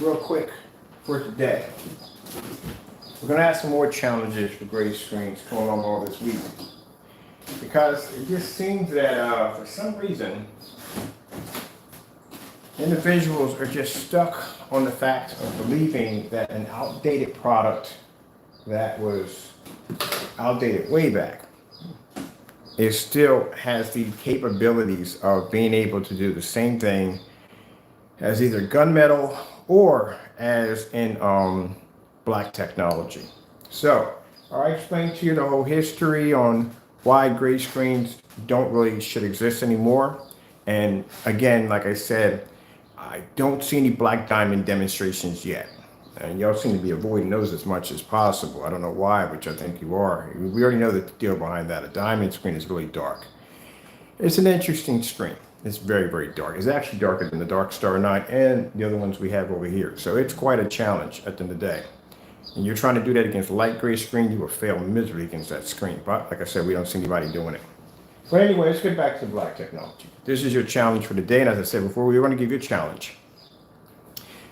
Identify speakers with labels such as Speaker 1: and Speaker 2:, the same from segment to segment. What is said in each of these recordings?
Speaker 1: real quick for today. We're going to have some more challenges for gray screens going on all this week. Because it just seems that for some reason, individuals are just stuck on the fact of believing that an outdated product that was outdated way back, it still has the capabilities of being able to do the same thing as either gunmetal or as in black technology. So I explained to you the whole history on why gray screens don't really should exist anymore. And again, like I said, I don't see any black diamond demonstrations yet. And y'all seem to be avoiding those as much as possible. I don't know why, which I think you are. We already know the deal behind that. A diamond screen is really dark. It's an interesting screen. It's very, very dark. It's actually darker than the Dark Star 9 and the other ones we have over here. So it's quite a challenge at the end of the day. And you're trying to do that against a light gray screen, you will fail miserably against that screen. But like I said, we don't see anybody doing it. But anyway, let's get back to the black technology. This is your challenge for the day. And as I said before, we want to give you a challenge.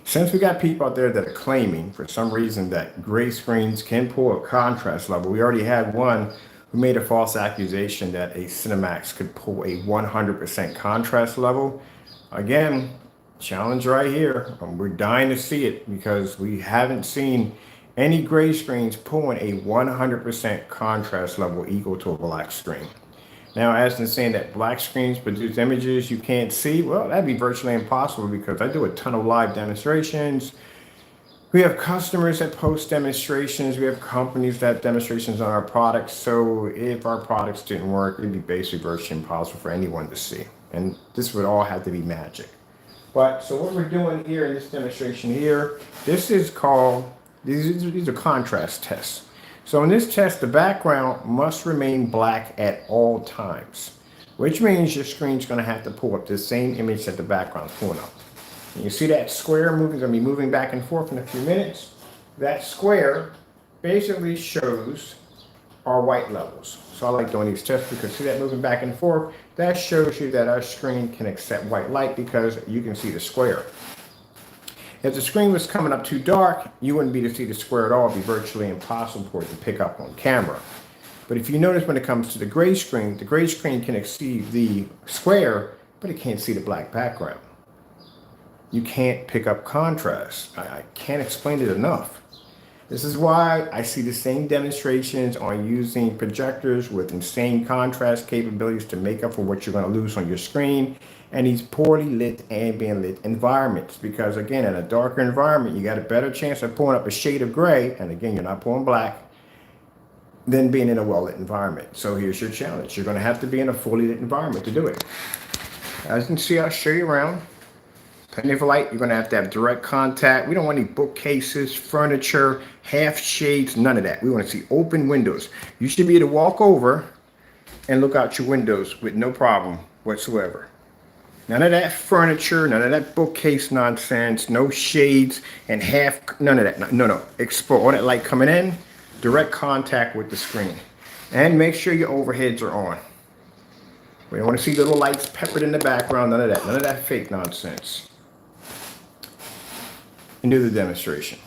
Speaker 1: Since we got people out there that are claiming for some reason that gray screens can pull a contrast level, we already had one who made a false accusation that a Cinemax could pull a 100% contrast level. Again, challenge right here. We're dying to see it because we haven't seen any gray screens pulling a 100% contrast level equal to a black screen. Now, as in saying that black screens produce images you can't see, well, that'd be virtually impossible because I do a ton of live demonstrations. We have customers that post demonstrations. We have companies that have demonstrations on our products. So if our products didn't work, it'd be basically virtually impossible for anyone to see. And this would all have to be magic. But so what we're doing here in this demonstration here, this is called, these are contrast tests. So in this test, the background must remain black at all times, which means your screen's going to have to pull up the same image that the background's pulling up. And you see that square moving, going to be moving back and forth in a few minutes. That square basically shows our white levels. So I like doing these tests because see that moving back and forth, that shows you that our screen can accept white light because you can see the square. If the screen was coming up too dark, you wouldn't be to see the square at all. It'd be virtually impossible for it to pick up on camera. But if you notice when it comes to the gray screen can exceed the square, but it can't see the black background. You can't pick up contrast. I can't explain it enough. This is why I see the same demonstrations on using projectors with insane contrast capabilities to make up for what you're going to lose on your screen and these poorly lit ambient lit environments. Because again, in a darker environment, you got a better chance of pulling up a shade of gray, and again, you're not pulling black, than being in a well-lit environment. So here's your challenge. You're going to have to be in a fully lit environment to do it. As you can see, I'll show you around. Plenty of light. You're going to have direct contact. We don't want any bookcases, furniture, half shades, none of that. We want to see open windows. You should be able to walk over and look out your windows with no problem whatsoever. None of that furniture, none of that bookcase nonsense, no shades and half, none of that. No. Explore all that light coming in, direct contact with the screen. And make sure your overheads are on. We don't want to see little lights peppered in the background, none of that fake nonsense. And do the demonstration.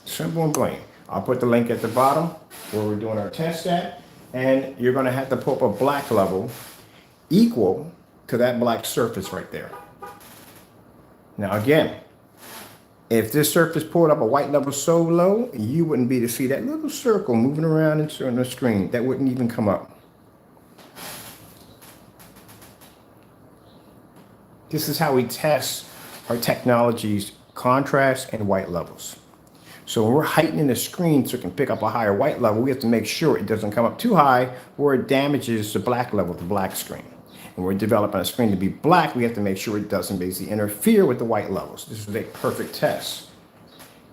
Speaker 1: Simple and plain. I'll put the link at the bottom where we're doing our test at, and you're going to have to pull up a black level equal to that black surface right there. Now again, if this surface pulled up a white level so low, you wouldn't be to see that little circle moving around on the screen. That wouldn't even come up. This is how we test our technology's contrast and white levels. So when we're heightening the screen so it can pick up a higher white level, we have to make sure it doesn't come up too high where it damages the black level of the black screen. When we're developing a screen to be black, we have to make sure it doesn't basically interfere with the white levels. This is a perfect test.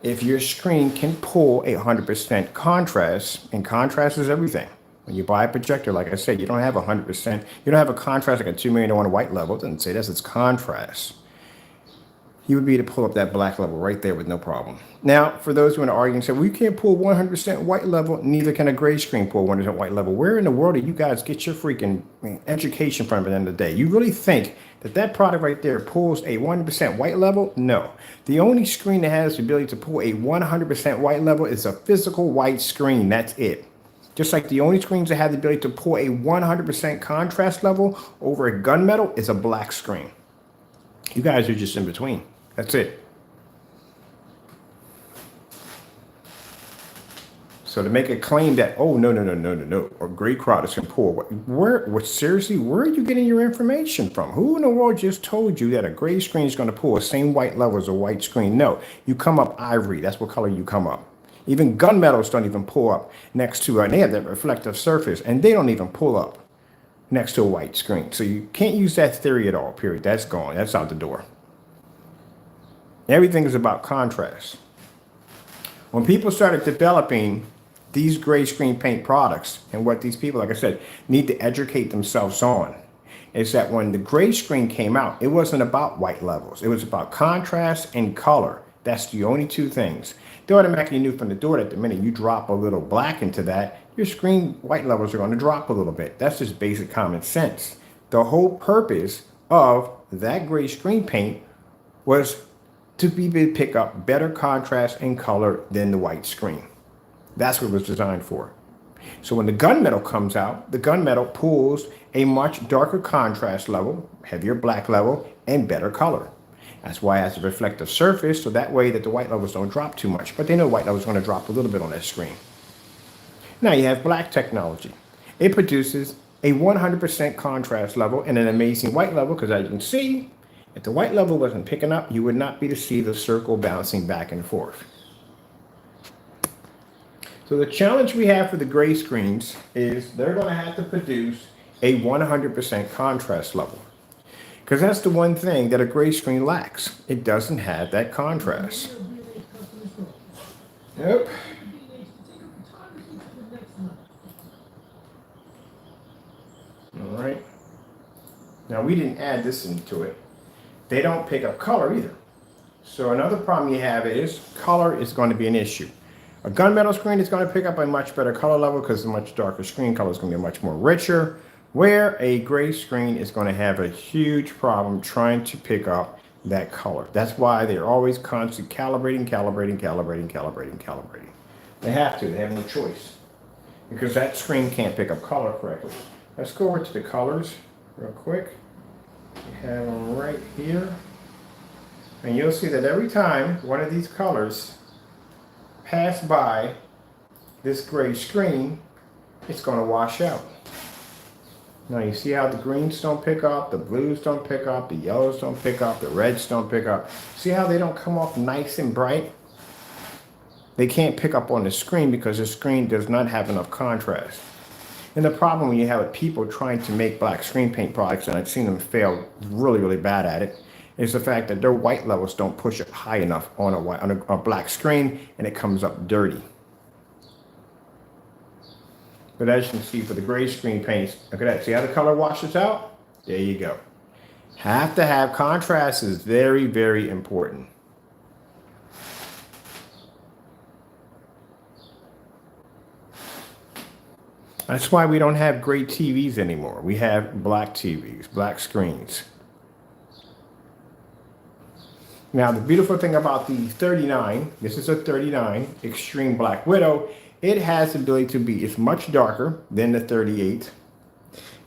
Speaker 1: If your screen can pull 100% contrast, and contrast is everything. When you buy a projector, like I said, you don't have 100%. You don't have a contrast like a 2 million to 1 white level. It doesn't say that, it's contrast. you would be able to pull up that black level right there with no problem. Now, for those who want to argue and say, well, you can't pull 100% white level, neither can a gray screen pull 100% white level. Where in the world do you guys get your freaking education from at the end of the day? You really think that that product right there pulls a 100% white level? No. The only screen that has the ability to pull a 100% white level is a physical white screen. That's it. Just like the only screens that have the ability to pull a 100% contrast level over a gunmetal is a black screen. You guys are just in between. That's it. So to make a claim that, oh, no, or gray products can pull, seriously, where are you getting your information from? Who in the world just told you that a gray screen is going to pull the same white level as a white screen? No, you come up ivory. That's what color you come up. Even gunmetals don't even pull up next to, they have that reflective surface, and they don't even pull up next to a white screen. So you can't use that theory at all, period. That's gone. That's out the door. Everything is about contrast. When people started developing these gray screen paint products, and what these people, like I said, need to educate themselves on, is that when the gray screen came out, it wasn't about white levels. It was about contrast and color. That's the only two things. They automatically knew from the door that the minute you drop a little black into that, your screen white levels are going to drop a little bit. That's just basic common sense. The whole purpose of that gray screen paint was to be able to pick up better contrast and color than the white screen. That's what it was designed for. So when the gunmetal comes out, the gunmetal pulls a much darker contrast level, heavier black level, and better color. That's why it has a reflective surface, so that way that the white levels don't drop too much. But they know white levels are going to drop a little bit on that screen. Now you have black technology. It produces a 100% contrast level and an amazing white level, because as you can see, if the white level wasn't picking up, you would not be to see the circle bouncing back and forth. So the challenge we have for the gray screens is they're going to have to produce a 100% contrast level. Because that's the one thing that a gray screen lacks. It doesn't have that contrast. Yep. All right. Now we didn't add this into it. They don't pick up color either. So another problem you have is color is going to be an issue. A gunmetal screen is going to pick up a much better color level because it's a much darker screen. Color is going to be much more richer. Where a gray screen is going to have a huge problem trying to pick up that color. That's why they're always constantly calibrating. They have to. They have no choice. Because that screen can't pick up color correctly. Let's go over to the colors real quick. We have them right here. And you'll see that every time one of these colors pass by this gray screen, it's going to wash out. Now you see how the greens don't pick up, the blues don't pick up, the yellows don't pick up, the reds don't pick up. See how they don't come off nice and bright? They can't pick up on the screen because the screen does not have enough contrast. And the problem when you have people trying to make black screen paint products, and I've seen them fail really bad at it, is the fact that their white levels don't push up high enough on a black screen, and it comes up dirty. But as you can see for the gray screen paints, look at that. See how the color washes out? There you go. Have to have contrast is very important. That's why we don't have gray TVs anymore. We have black TVs, black screens. Now, the beautiful thing about the 39, this is a 39 Extreme Black Widow. It has the ability to be, it's much darker than the 38.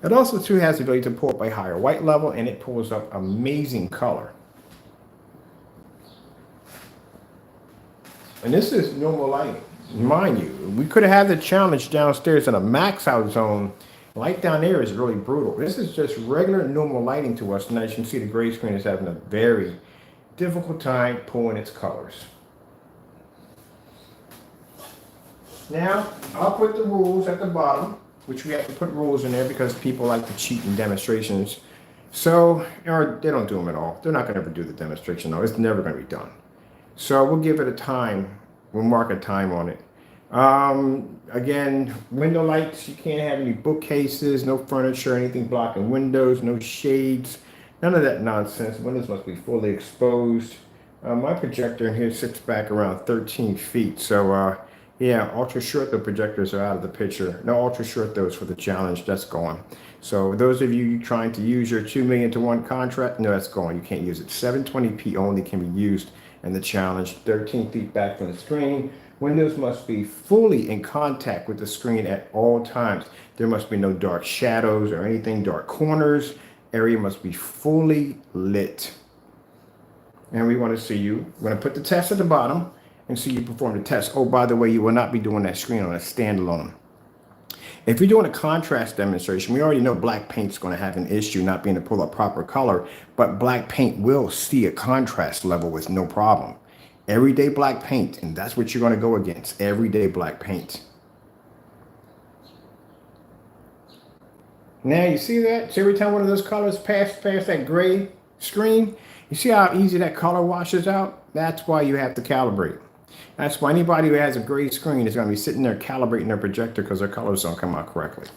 Speaker 1: It also too has the ability to pull up a higher white level, and it pulls up amazing color. And this is normal lighting. Mind you, we could have had the challenge downstairs in a max out zone. Light down there is really brutal. This is just regular normal lighting to us, and as you can see, the gray screen is having a very difficult time pulling its colors. Now, I'll put the rules at the bottom, which we have to put rules in there because people like to cheat in demonstrations. So, or they don't do them at all. They're not going to ever do the demonstration, though. It's never going to be done. So we'll give it a time. We'll mark a time on it. Again, window lights, you can't have any bookcases, no furniture, anything blocking windows, no shades, none of that nonsense. Windows must be fully exposed. My projector in here sits back around 13 feet. So, yeah, ultra short throw projectors are out of the picture. No ultra short throws for the challenge. That's gone. So, those of you trying to use your 2 million to 1 contract, no, that's gone. You can't use it. 720p only can be used in the challenge. 13 feet back from the screen. Windows must be fully in contact with the screen at all times. There must be no dark shadows or anything, dark corners. Area must be fully lit. And we want to see you. We're going to put the test at the bottom and see you perform the test. Oh, by the way, you will not be doing that screen on a standalone. If you're doing a contrast demonstration, we already know black paint's going to have an issue not being able to pull a proper color, but black paint will see a contrast level with no problem. Everyday black paint, and that's what you're going to go against. Everyday black paint. Now you see that? So every time one of those colors pass that gray screen, you see how easy that color washes out? That's why you have to calibrate. That's why anybody who has a gray screen is going to be sitting there calibrating their projector because their colors don't come out correctly.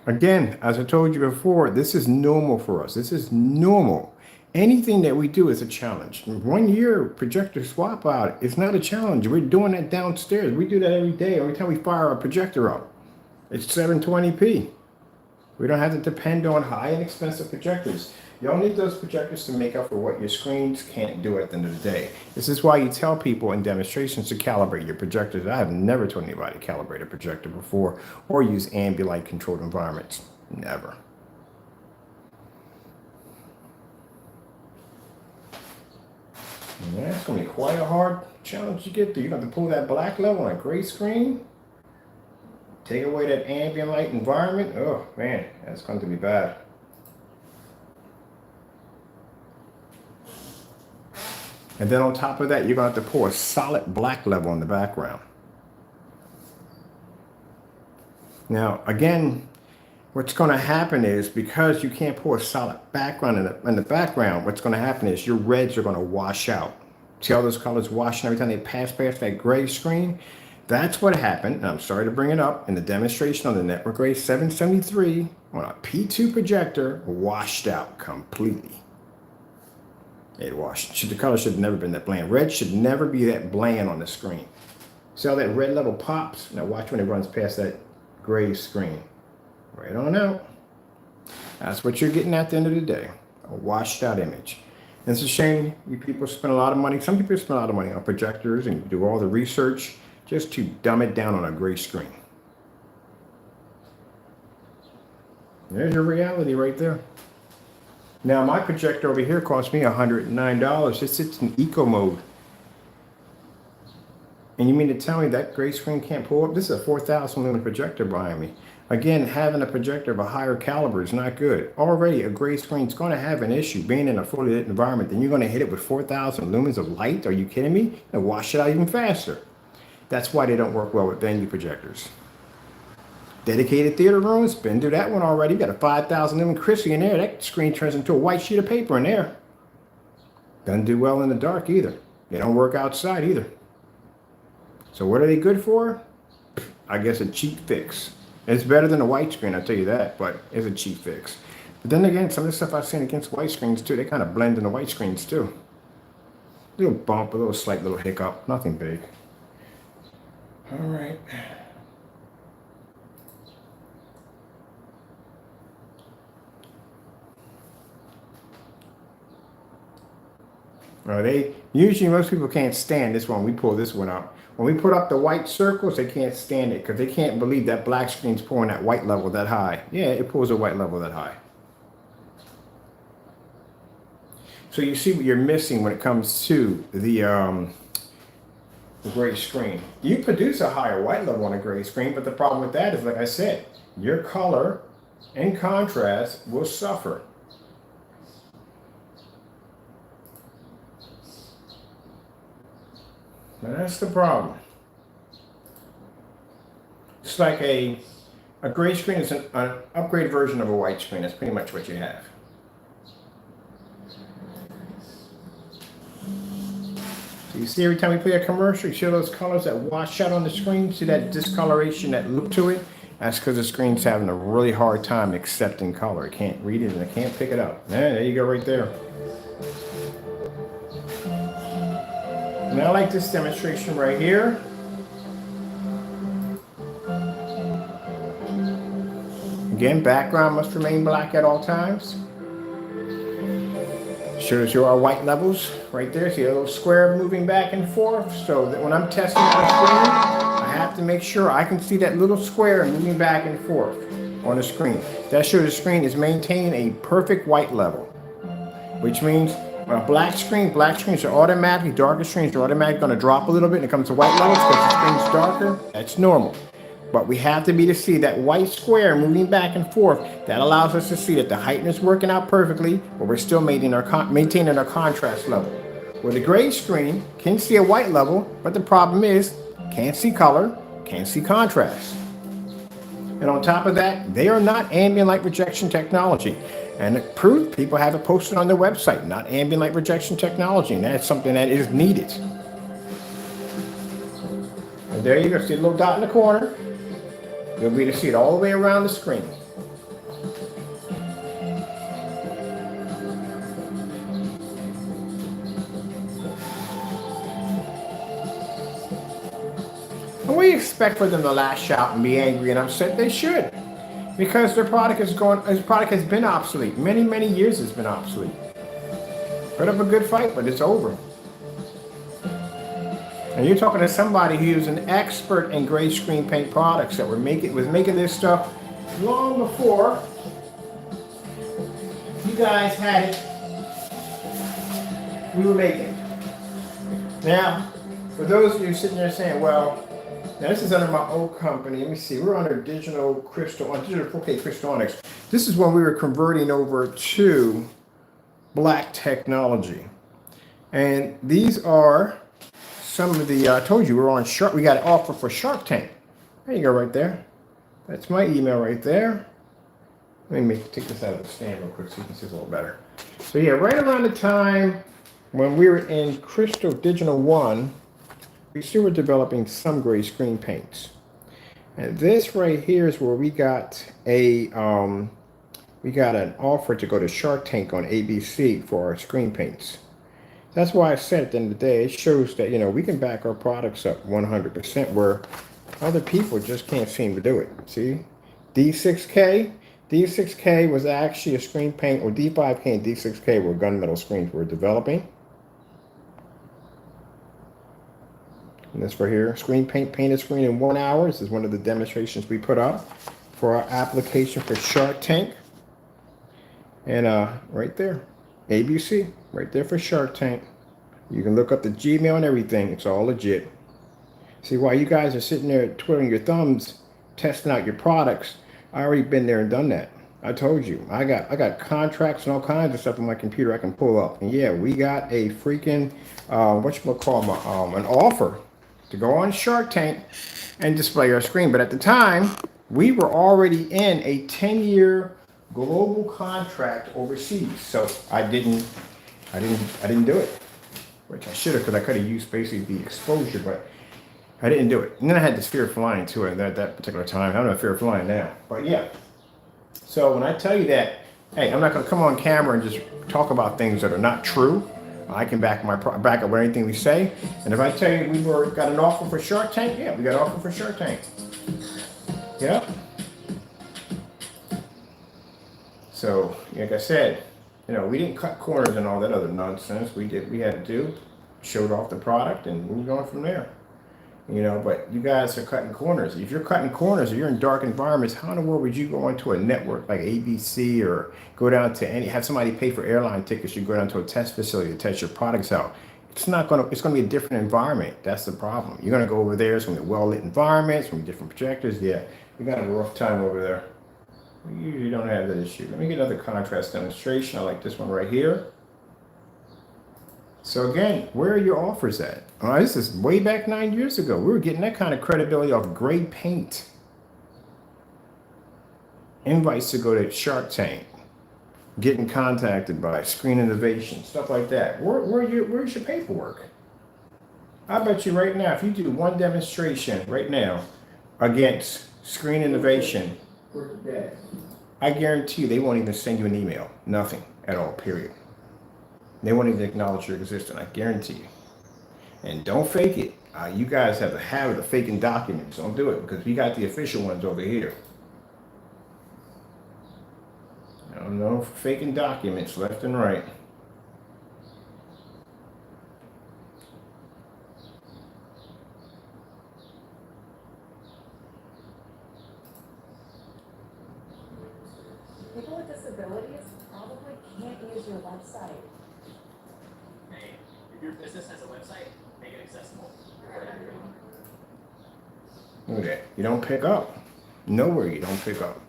Speaker 1: Again, as I told you before, this is normal for us. This is normal. Anything that we do is a challenge. 1 year projector swap out is not a challenge. We're doing that downstairs. We do that every day. Every time we fire our projector up. It's 720p. We don't have to depend on high and expensive projectors. You don't need those projectors to make up for what your screens can't do at the end of the day. This is why you tell people in demonstrations to calibrate your projectors. I have never told anybody to calibrate a projector before or use ambient controlled environments. Never. Yeah, it's going to be quite a hard challenge to get through. You're going to have to pull that black level on a gray screen. Take away that ambient light environment. Oh, man, that's going to be bad. And then on top of that, you're going to have to pour a solid black level in the background. Now, again, what's going to happen is because you can't pour a solid background in the background, what's going to happen is your reds are going to wash out. See all those colors washing every time they pass that gray screen? That's what happened, and I'm sorry to bring it up, in the demonstration on the Network Gray 773 on a P2 projector, washed out completely. It washed. The color should have never been that bland. Red should never be that bland on the screen. See how that red level pops? Now watch when it runs past that gray screen. Right on out. That's what you're getting at the end of the day. A washed out image. And it's a shame you people spend a lot of money. Some people spend a lot of money on projectors and do all the research just to dumb it down on a gray screen. There's your reality right there. Now my projector over here cost me $109. It sits in eco mode. And you mean to tell me that gray screen can't pull up? This is a 4,000 lumen projector behind me. Again, having a projector of a higher caliber is not good. Already a gray screen is going to have an issue being in a fully lit environment. Then you're going to hit it with 4,000 lumens of light? Are you kidding me? And wash it out even faster. That's why they don't work well with venue projectors. Dedicated theater rooms, been through that one already. You got a 5,000 lumen Chrissy in there. That screen turns into a white sheet of paper in there. Doesn't do well in the dark either. They don't work outside either. So what are they good for? I guess a cheap fix. It's better than a white screen, I'll tell you that, but it's a cheap fix. But then again, some of the stuff I've seen against white screens too, they kind of blend in the white screens too. A little bump, a little slight little hiccup, nothing big. All right. Usually most people can't stand this one. We pull this one up. When we put up the white circles, they can't stand it because they can't believe that black screen's pulling that white level that high. Yeah, it pulls a white level that high. So you see what you're missing when it comes to the gray screen. You produce a higher white level on a gray screen, but the problem with that is, like I said, your color and contrast will suffer. Now that's the problem. It's like a gray screen is an upgraded version of a white screen. That's pretty much what you have. So you see every time we play a commercial, you see those colors that wash out on the screen? See that discoloration, that look to it? That's because the screen's having a really hard time accepting color. It can't read it and it can't pick it up. There you go right there. And I like this demonstration right here. Again, background must remain black at all times. Shows you our white levels right there. See a little square moving back and forth. So that when I'm testing on the screen, I have to make sure I can see that little square moving back and forth on the screen. That shows the screen is maintaining a perfect white level, which means on a black screens are automatically, darker screens are automatically going to drop a little bit when it comes to white levels because the screen's darker. That's normal. But we have to be to see that white square moving back and forth. That allows us to see that the height is working out perfectly, but we're still maintaining our contrast level. With a gray screen, can see a white level, but the problem is, can't see color, can't see contrast. And on top of that, they are not ambient light rejection technology. And the proof, people have it posted on their website, not ambient light rejection technology, and that's something that is needed. And there you go, see a little dot in the corner. You'll be able to see it all the way around the screen. And we expect for them to lash out and be angry and upset. They should, because their product has been obsolete. Many years it's been obsolete. Put up a good fight, but it's over. And you're talking to somebody who's an expert in gray screen paint products that was making this stuff long before you guys had it. We were making it. Now, for those of you sitting there saying, well, now this is under my old company. Let me see. We're under digital 4K Crystonics. This is when we were converting over to black technology. And these are some of the, I told you we're on Shark. We got an offer for Shark Tank. There you go, right there. That's my email right there. Let me take this out of the stand real quick so you can see this a little better. So yeah, right around the time when we were in Crystal Digital 1, we still were developing some gray screen paints. And this right here is where we got an offer to go to Shark Tank on ABC for our screen paints. That's why I said at the end of the day, it shows that, we can back our products up 100% where other people just can't seem to do it. See, D6K was actually a screen paint, or D5K and D6K were gunmetal screens we're developing. And this right here, screen paint, painted screen in 1 hour. This is one of the demonstrations we put up for our application for Shark Tank. And right there, ABC, right there for Shark Tank. You can look up the Gmail and everything. It's all legit. See, while you guys are sitting there twiddling your thumbs, testing out your products, I already been there and done that. I told you, I got contracts and all kinds of stuff on my computer I can pull up. And yeah, we got a freaking, an offer to go on Shark Tank and display our screen. But at the time, we were already in a 10-year global contract overseas. So I didn't do it, which I should have, because I could have used basically the exposure, but I didn't do it. And then I had this fear of flying too at that particular time. I don't have fear of flying now, but yeah. So when I tell you that, hey, I'm not going to come on camera and just talk about things that are not true. I can back up with anything we say. And if I tell you we got an offer for Shark Tank, yeah, we got an offer for Shark Tank. Yeah. So, like I said, we didn't cut corners and all that other nonsense. We had to showed off the product and moved on from there. But you guys are cutting corners. If you're cutting corners or you're in dark environments, how in the world would you go into a network like ABC or go down to have somebody pay for airline tickets? You go down to a test facility to test your products out. It's going to be a different environment. That's the problem. You're going to go over there. It's going to be a well-lit environment. It's going to be different projectors. Yeah, you got a rough time over there. We usually don't have that issue. Let me get another contrast demonstration. I like this one right here. So again, where are your offers at? This is way back 9 years ago. We were getting that kind of credibility off gray paint. Invites to go to Shark Tank. Getting contacted by Screen Innovation, stuff like that. Where's your paperwork? I bet you right now, if you do one demonstration right now against Screen Innovation, I guarantee you they won't even send you an email. Nothing at all, period. They won't even acknowledge your existence, I guarantee you. And don't fake it. You guys have a habit of faking documents. Don't do it because we got the official ones over here. I don't know, faking documents left and right.
Speaker 2: People with disabilities probably can't use your website.
Speaker 3: Hey, if your business has a website, make it accessible.
Speaker 1: Look at that. You don't pick up. Nowhere you don't pick up.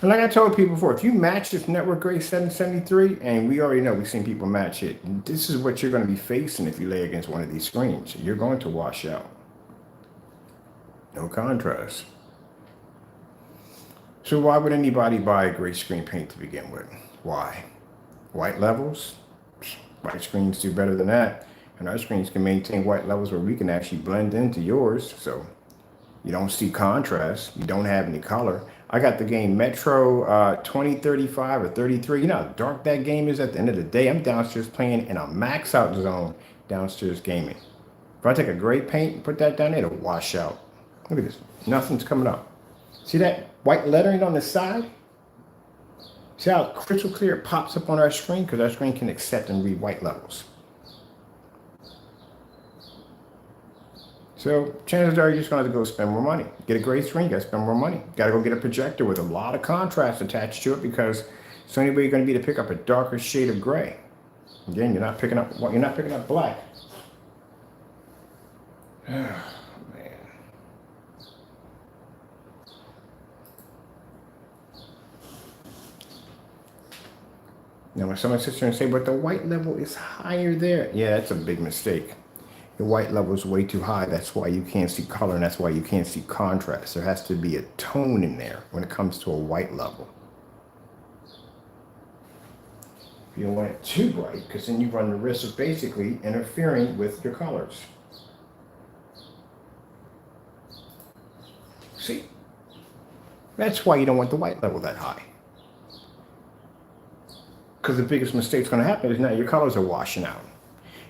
Speaker 1: And like I told people before, if you match this network grade 773, and we already know we've seen people match it, this is what you're going to be facing if you lay against one of these screens. You're going to wash out. No contrast. So why would anybody buy a gray screen paint to begin with? Why? White levels? White screens do better than that. And our screens can maintain white levels where we can actually blend into yours. So you don't see contrast. You don't have any color. I got the game Metro 2035 or 33. You know how dark that game is at the end of the day? I'm downstairs playing in a max out zone downstairs gaming. If I take a gray paint and put that down there, it'll wash out. Look at this. Nothing's coming up. See that white lettering on the side? See how crystal clear it pops up on our screen? Because our screen can accept and read white levels. So chances are you're just going to have to go spend more money. Get a gray screen, you got to spend more money. Got to go get a projector with a lot of contrast attached to it because it's the only way you're going to be to pick up a darker shade of gray. Again, you're not picking up black. Oh, man. Now, when someone sits there and say, but the white level is higher there. Yeah, that's a big mistake. The white level is way too high. That's why you can't see color, and that's why you can't see contrast. There has to be a tone in there when it comes to a white level. You don't want it too bright, because then you run the risk of basically interfering with your colors. See? That's why you don't want the white level that high. Because the biggest mistake going to happen is now your colors are washing out.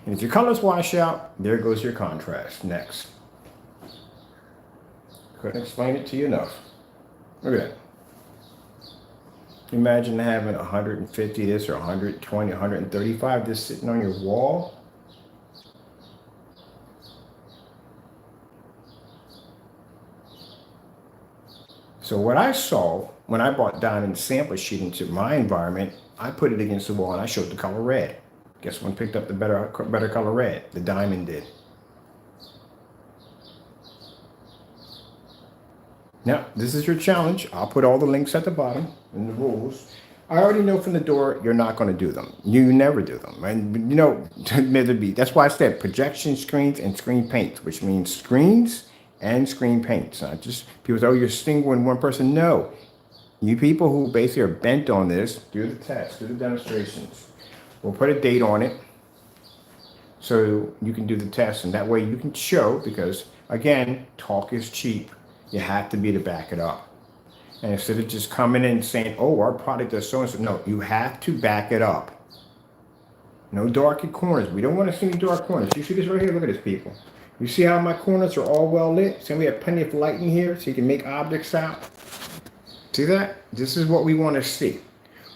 Speaker 1: And if your colors wash out, there goes your contrast. Next. Couldn't explain it to you enough. Look at that. Imagine having 150 this or 120, 135 this sitting on your wall. So what I saw when I bought diamond sample sheet into my environment, I put it against the wall and I showed the color red. Guess one picked up the better color red? The diamond did. Now, this is your challenge. I'll put all the links at the bottom in the rules. I already know from the door you're not going to do them. You never do them. And you know, that's why I said projection screens and screen paints, which means screens and screen paints. Not just people say, oh, you're single in one person. No. You people who basically are bent on this, do the tests, do the demonstrations. We'll put a date on it so you can do the test, and that way you can show, because again, talk is cheap. You have to be to back it up. And instead of just coming in and saying, oh, our product does so and so, no, you have to back it up. No dark corners. We don't want to see any dark corners. You see this right here? Look at this, people. You see how my corners are all well lit? See, we have plenty of light in here so you can make objects out. See that? This is what we want to see.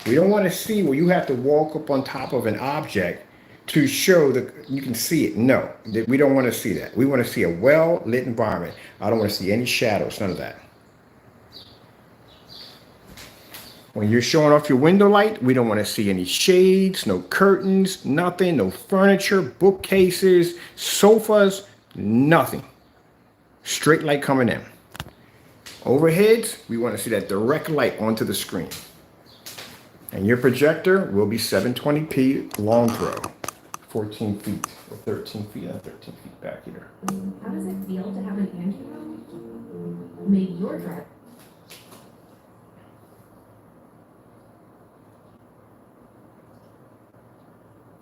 Speaker 1: We don't want to see where you have to walk up on top of an object to show that you can see it. No, we don't want to see that. We want to see a well-lit environment. I don't want to see any shadows, none of that. When you're showing off your window light, we don't want to see any shades, no curtains, nothing, no furniture, bookcases, sofas, nothing. Straight light coming in. Overheads, we want to see that direct light onto the screen. And your projector will be 720p long throw, 14 feet or 13 feet, 13 feet back here.
Speaker 2: How does it feel to have an Android? Make your drive.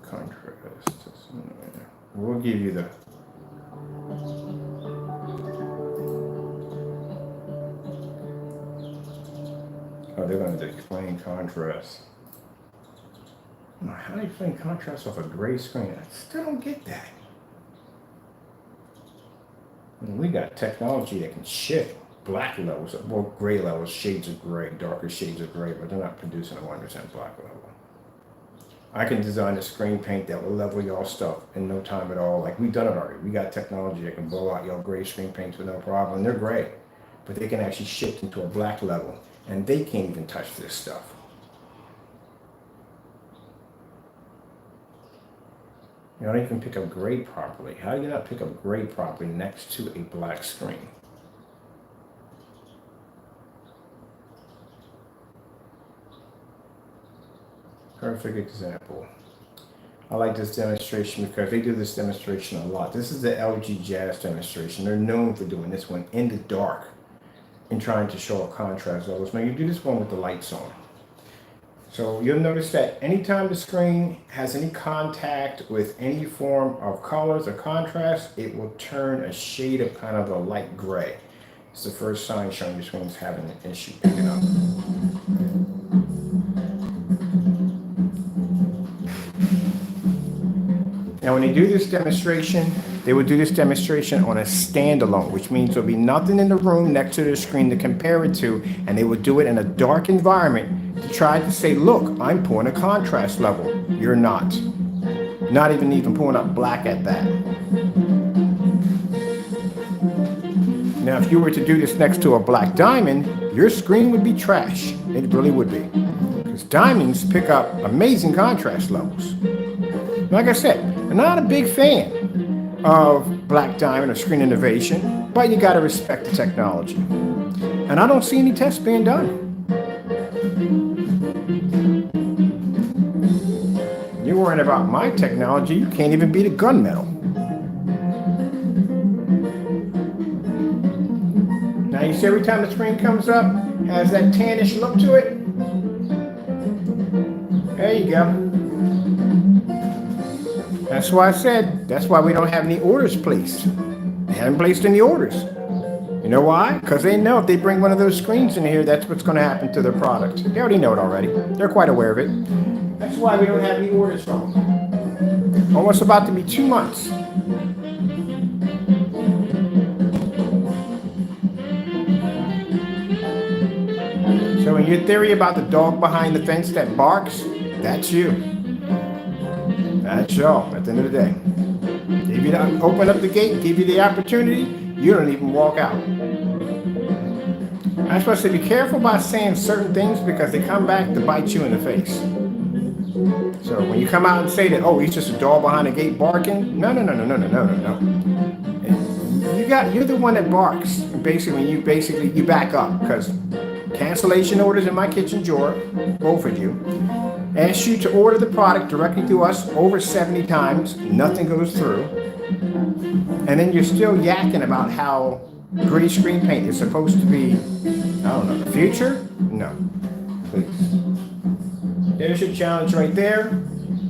Speaker 1: Contrast. We'll give you the contrast. How do you explain contrast off a gray screen? I still don't get that. We got technology that can shift black levels, well, gray levels, shades of gray, darker shades of gray, but they're not producing a 100% black level. I can design a screen paint that will level y'all stuff in no time at all. Like, we've done it already. We got technology that can blow out y'all gray screen paints with no problem. They're gray, but they can actually shift into a black level, and they can't even touch this stuff. You don't even pick up gray properly. How do you not pick up gray properly next to a black screen? Perfect example. I like this demonstration because they do this demonstration a lot. This is the LG Jazz demonstration. They're known for doing this one in the dark and trying to show a contrast levels. Now you do this one with the lights on. So you'll notice that anytime the screen has any contact with any form of colors or contrast, it will turn a shade of kind of a light gray. It's the first sign showing your screen's having an issue picking up. Now when they do this demonstration, they will do this demonstration on a standalone, which means there'll be nothing in the room next to the screen to compare it to, and they will do it in a dark environment to try to say, look, I'm pulling a contrast level. You're not. Not even pulling up black at that. Now, if you were to do this next to a black diamond, your screen would be trash. It really would be. Because diamonds pick up amazing contrast levels. Like I said, I'm not a big fan of black diamond or screen innovation, but you got to respect the technology. And I don't see any tests being done. You're worrying about my technology, you can't even beat a gunmetal. Now you see every time the screen comes up, has that tannish look to it. There you go. That's why I said, that's why we don't have any orders placed. They haven't placed any orders. You know why? Because they know if they bring one of those screens in here, that's what's going to happen to their product. They already know it already. They're quite aware of it. That's why we don't have any orders from them. Almost about to be 2 months. So in your theory about the dog behind the fence that barks, that's you. That's y'all at the end of the day. If you don't open up the gate, give you the opportunity, you don't even walk out. I'm supposed to be careful about saying certain things because they come back to bite you in the face. So when you come out and say that, oh, he's just a dog behind the gate barking, no. You're the one that barks. Basically, you back up because cancellation orders in my kitchen drawer, both of you. Ask you to order the product directly through us over 70 times, nothing goes through. And then you're still yakking about how gray screen paint is supposed to be, I don't know, the future? No, please. There's your challenge right there.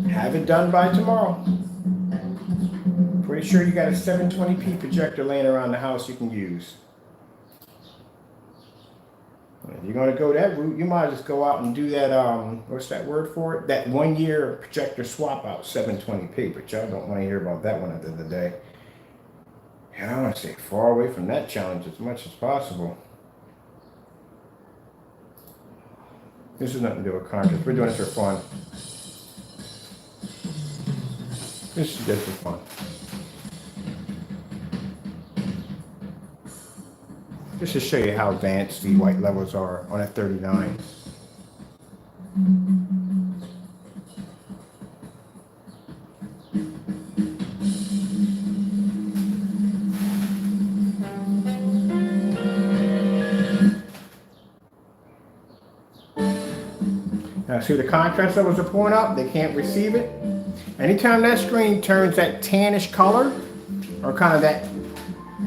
Speaker 1: Have it done by tomorrow. Pretty sure you got a 720p projector laying around the house you can use. If you're going to go that route, you might just go out and do that, what's that word for it? That 1 year projector swap out, 720p, but y'all don't want to hear about that one at the end of the day. And I want to stay far away from that challenge as much as possible. This has nothing to do with contest. We're doing it for fun. This is just for fun. Just to show you how advanced the white levels are on a 39. Now see the contrast levels are pulling up, they can't receive it. Anytime that screen turns that tannish color, or kind of that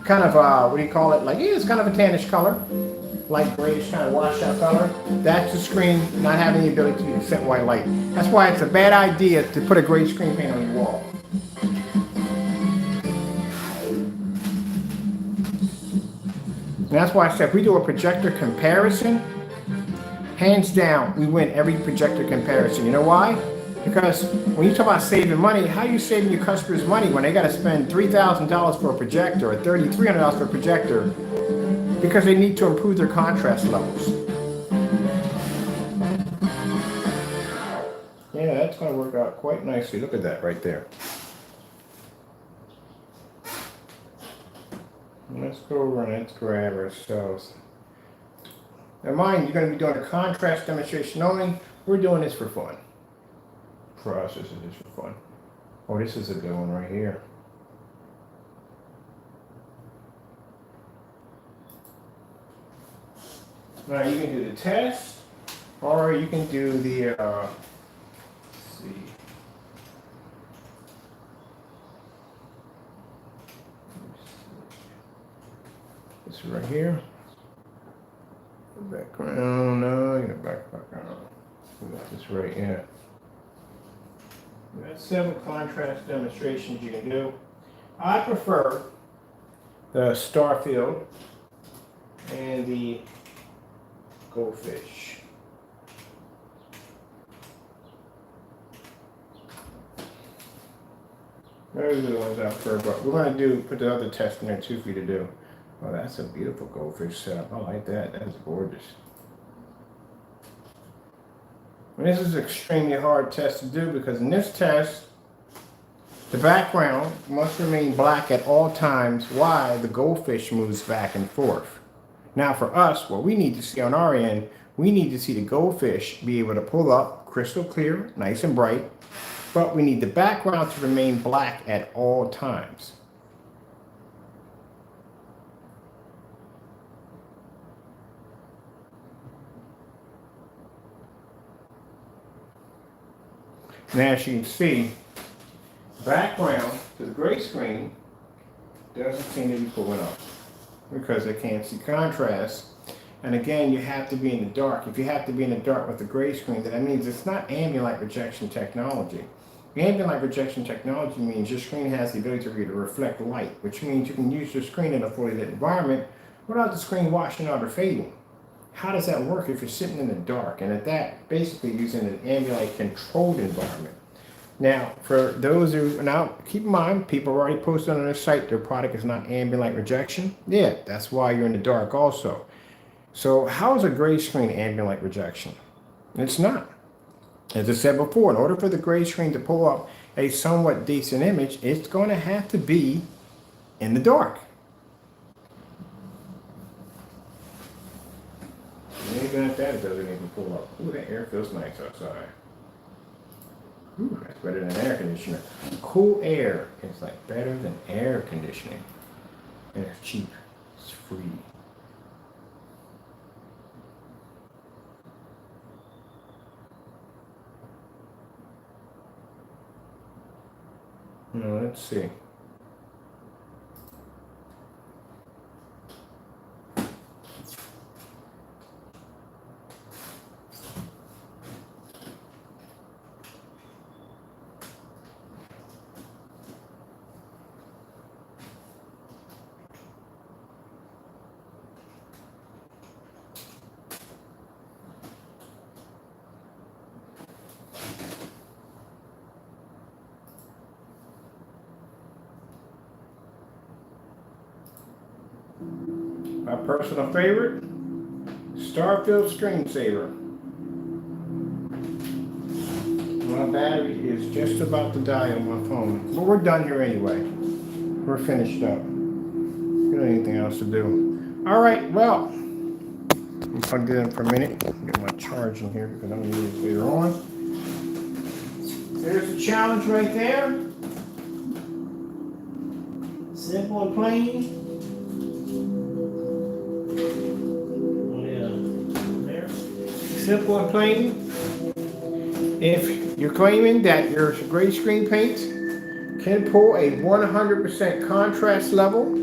Speaker 1: what do you call it? Like, yeah, it's kind of a tannish color, light grayish kind of washed out color. That's the screen not having the ability to accept white light. That's why it's a bad idea to put a gray screen paint on your wall. And that's why I said if we do a projector comparison, Hands down, we win every projector comparison. You know why? Because when you talk about saving money, how are you saving your customers money when they got to spend $3,000 for a projector or $300 for a projector because they need to improve their contrast levels? Yeah, that's going to work out quite nicely. Look at that right there. Let's go over and let's grab ourselves. Now mind, you're going to be doing a contrast demonstration only. We're doing this for fun. For us, this is just for fun. Oh, this is a good one right here. Now you can do the test, or you can do the, let's see. This right here. Background, no, you got background. We got this right here. We got 7 contrast demonstrations you can do. I prefer the Starfield and the Goldfish. Those are the ones I prefer, but we're going to put the other test in there too for you to do. Oh, that's a beautiful goldfish setup. I like that. That is gorgeous. And this is an extremely hard test to do because in this test, the background must remain black at all times while the goldfish moves back and forth. Now for us, what we need to see on our end, we need to see the goldfish be able to pull up crystal clear, nice and bright, but we need the background to remain black at all times. Now as you can see, background to the gray screen doesn't seem to be pulling up because I can't see contrast. And again, you have to be in the dark. If you have to be in the dark with the gray screen, then that means it's not ambient light rejection technology. Ambient light rejection technology means your screen has the ability to reflect light, which means you can use your screen in a fully lit environment without the screen washing out or fading. How does that work if you're sitting in the dark? And at that, basically using an ambient light controlled environment. Now, for those who, now keep in mind, people have already posted on their site their product is not ambient light rejection. Yeah, that's why you're in the dark also. So how is a gray screen ambient light rejection? It's not. As I said before, in order for the gray screen to pull up a somewhat decent image, it's going to have to be in the dark. Even at that, it doesn't even pull up. Ooh, that air feels nice outside. Ooh, that's better than air conditioner. Cool air is like better than air conditioning. And it's cheap. It's free. Now, let's see. My personal favorite, Starfield Screensaver. My battery is just about to die on my phone. But we're done here anyway. We're finished up. We don't have anything else to do. Alright, well, I'm plugged it in for a minute. Get my charge in here because I'm going to use it later on. There's the challenge right there. Simple and plain. Simple and plain. If you're claiming that your gray screen paint can pull a 100% contrast level,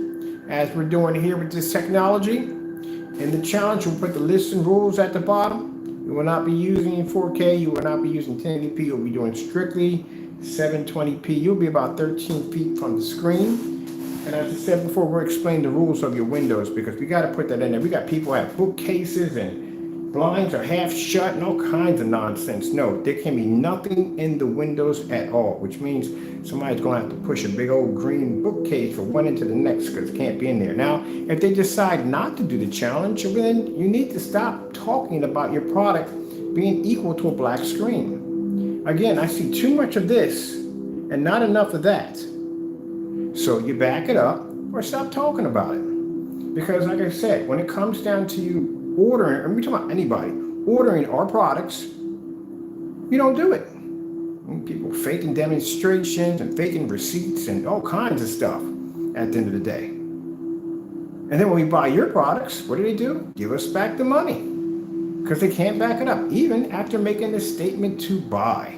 Speaker 1: as we're doing here with this technology, in the challenge we'll put the lists and rules at the bottom. You will not be using 4K, you will not be using 1080p, you'll be doing strictly 720p. You'll be about 13 feet from the screen. And as I said before, we're explaining the rules of your windows because we got to put that in there. We got people who have bookcases and blinds are half shut and all kinds of nonsense. No, there can be nothing in the windows at all, which means somebody's going to have to push a big old green bookcase from one end to the next because it can't be in there. Now, if they decide not to do the challenge, then you need to stop talking about your product being equal to a black screen. Again, I see too much of this and not enough of that. So you back it up or stop talking about it. Because like I said, when it comes down to you ordering, and we're talking about anybody, ordering our products, you don't do it. People faking demonstrations and faking receipts and all kinds of stuff at the end of the day. And then when we buy your products, what do? Give us back the money. Because they can't back it up, even after making a statement to buy.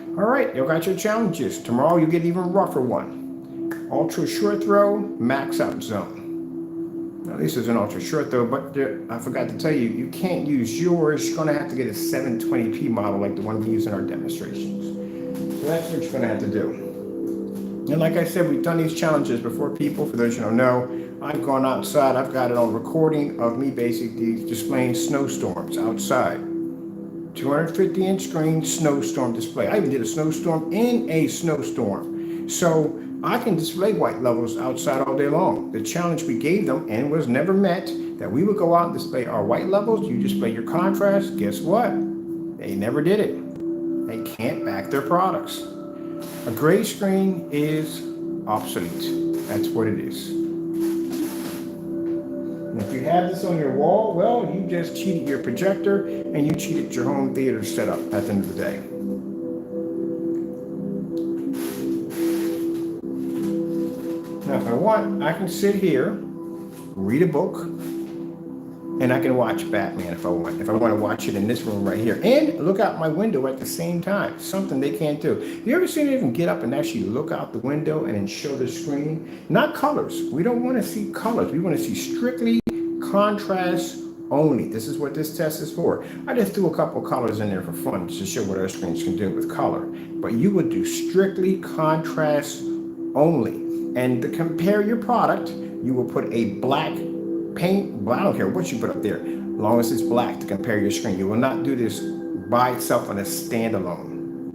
Speaker 1: All right, you got your challenges. Tomorrow you get an even rougher one. Ultra short throw, max out zone. Now this is an ultra short throw, but I forgot to tell you, you can't use yours. You're gonna have to get a 720p model like the one we use in our demonstrations. So that's what you're gonna have to do. And like I said, we've done these challenges before, people. For those who don't know, I've gone outside. I've got it on recording of me basically displaying snowstorms outside. 250-inch screen snowstorm display. I even did a snowstorm in a snowstorm. So I can display white levels outside all day long. The challenge we gave them, and was never met, that we would go out and display our white levels, you display your contrast. Guess what? They never did it. They can't back their products. A gray screen is obsolete. That's what it is. And if you have this on your wall, well, you just cheated your projector and you cheated your home theater setup at the end of the day. Now, if I want, I can sit here, read a book, and I can watch Batman if I want. If I want to watch it in this room right here, and look out my window at the same time, something they can't do. You ever seen it even get up and actually look out the window and then show the screen? Not colors. We don't want to see colors. We want to see strictly contrast only. This is what this test is for. I just threw a couple colors in there for fun to show what our screens can do with color. But you would do strictly contrast only. And to compare your product, you will put a black paint. Well, I don't care what you put up there, as long as it's black to compare your screen. You will not do this by itself on a standalone.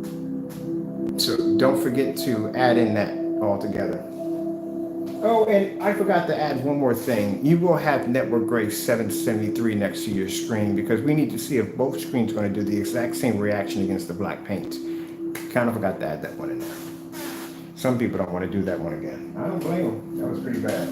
Speaker 1: So don't forget to add in that all together. Oh, and I forgot to add one more thing. You will have network gray 773 next to your screen because we need to see if both screens are going to do the exact same reaction against the black paint. Kind of forgot to add that one in there. Some people don't want to do that one again. I don't blame them. That was pretty bad.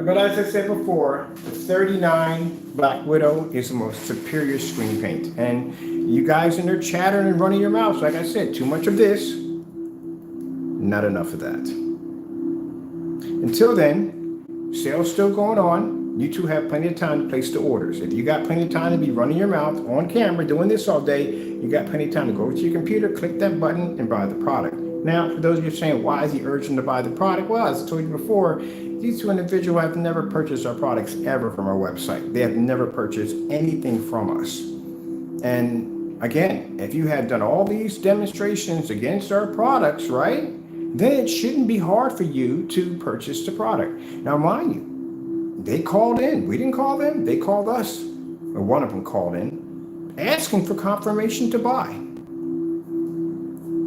Speaker 1: But as I said before, the 39 Black Widow is the most superior screen paint. And you guys in there chattering and running your mouths, like I said, too much of this, not enough of that. Until then, sales still going on. You two have plenty of time to place the orders. If you got plenty of time to be running your mouth on camera doing this all day, you got plenty of time to go to your computer, click that button, and buy the product. Now, for those of you saying, why is he urging to buy the product? Well, as I told you before, these two individuals have never purchased our products ever from our website. They have never purchased anything from us. And again, if you had done all these demonstrations against our products, right, then it shouldn't be hard for you to purchase the product. Now, mind you, they called in. We didn't call them. They called us. Or one of them called in, asking for confirmation to buy.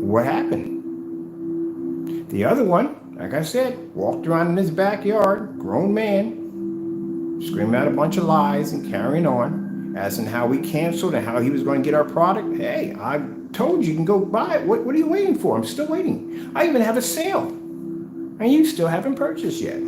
Speaker 1: What happened? The other one, like I said, walked around in his backyard, grown man, screaming out a bunch of lies and carrying on, as in how we canceled and how he was going to get our product. Hey, I told you can go buy it. What are you waiting for? I'm still waiting. I even have a sale, and you still haven't purchased yet.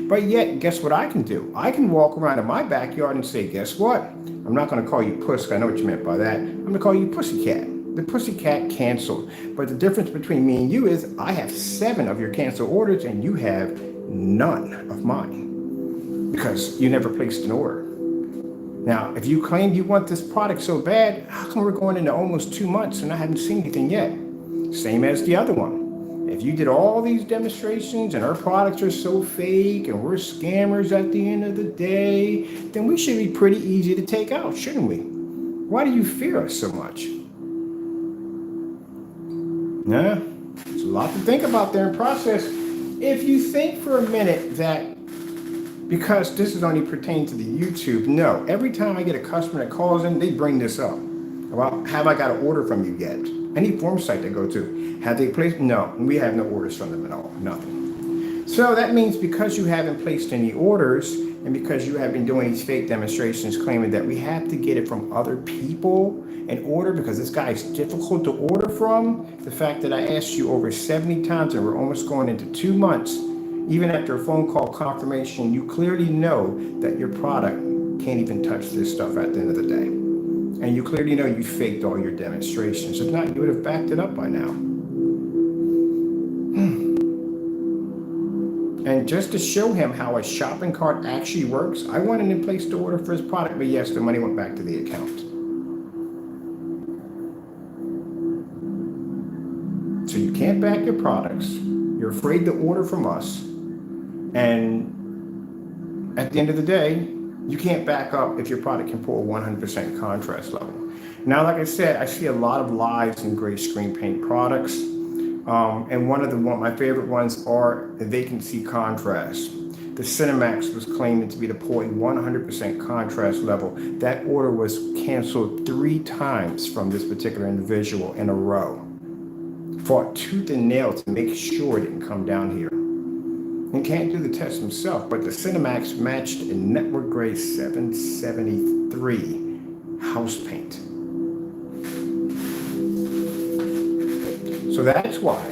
Speaker 1: But yet, guess what I can do? I can walk around in my backyard and say, guess what? I'm not going to call you puss, I know what you meant by that. I'm going to call you pussycat. The pussycat canceled. But the difference between me and you is I have 7 of your canceled orders and you have none of mine because you never placed an order. Now, if you claim you want this product so bad, how come we're going into almost 2 months and I haven't seen anything yet? Same as the other one. If you did all these demonstrations and our products are so fake and we're scammers at the end of the day, then we should be pretty easy to take out, shouldn't we? Why do you fear us so much? Yeah, it's a lot to think about there and process. If you think for a minute that because this is only pertaining to the YouTube. No, every time I get a customer that calls in, they bring this up. Well, have I got an order from you yet? Any form site they go to, have they placed? No, we have no orders from them at all, nothing. So that means because you haven't placed any orders and because you have been doing these fake demonstrations claiming that we have to get it from other people in order because this guy is difficult to order from, the fact that I asked you over 70 times and we're almost going into 2 months, even after a phone call confirmation, you clearly know that your product can't even touch this stuff at the end of the day. And you clearly know you faked all your demonstrations. If not, you would have backed it up by now. And just to show him how a shopping cart actually works, I wanted him to place the order for his product, but yes, the money went back to the account. So you can't back your products. You're afraid to order from us. And at the end of the day, you can't back up if your product can pull a 100% contrast level. Now, like I said, I see a lot of lies in gray screen paint products. And one of my favorite ones are the vacancy contrast. The Cinemax was claiming to be the pull a 100% contrast level. That order was canceled 3 times from this particular individual in a row. Fought tooth and nail to make sure it didn't come down here. He can't do the test himself, but the Cinemax matched a network grade 773 house paint. So that's why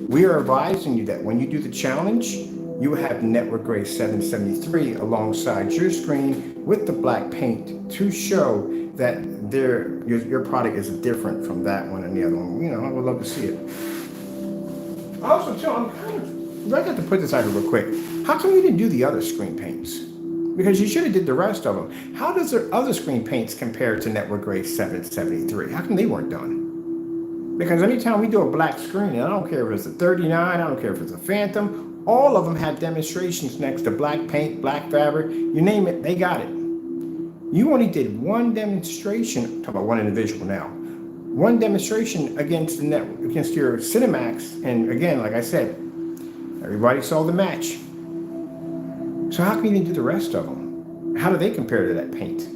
Speaker 1: we are advising you that when you do the challenge, you have network grade 773 alongside your screen with the black paint to show that your product is different from that one and the other one. You know, I would love to see it. Also, too, I got to put this out here real quick. How come you didn't do the other screen paints? Because you should have did the rest of them. How does the other screen paints compare to network grade 773? How come they weren't done? Because anytime we do a black screen, and I don't care if it's a 39, I don't care if it's a Phantom, all of them have demonstrations next to black paint, black fabric, you name it, they got it. You only did one demonstration, I'm talking about one individual now, one demonstration against your Cinemax, and again, like I said, everybody saw the match. So how come you didn't do the rest of them? How do they compare to that paint?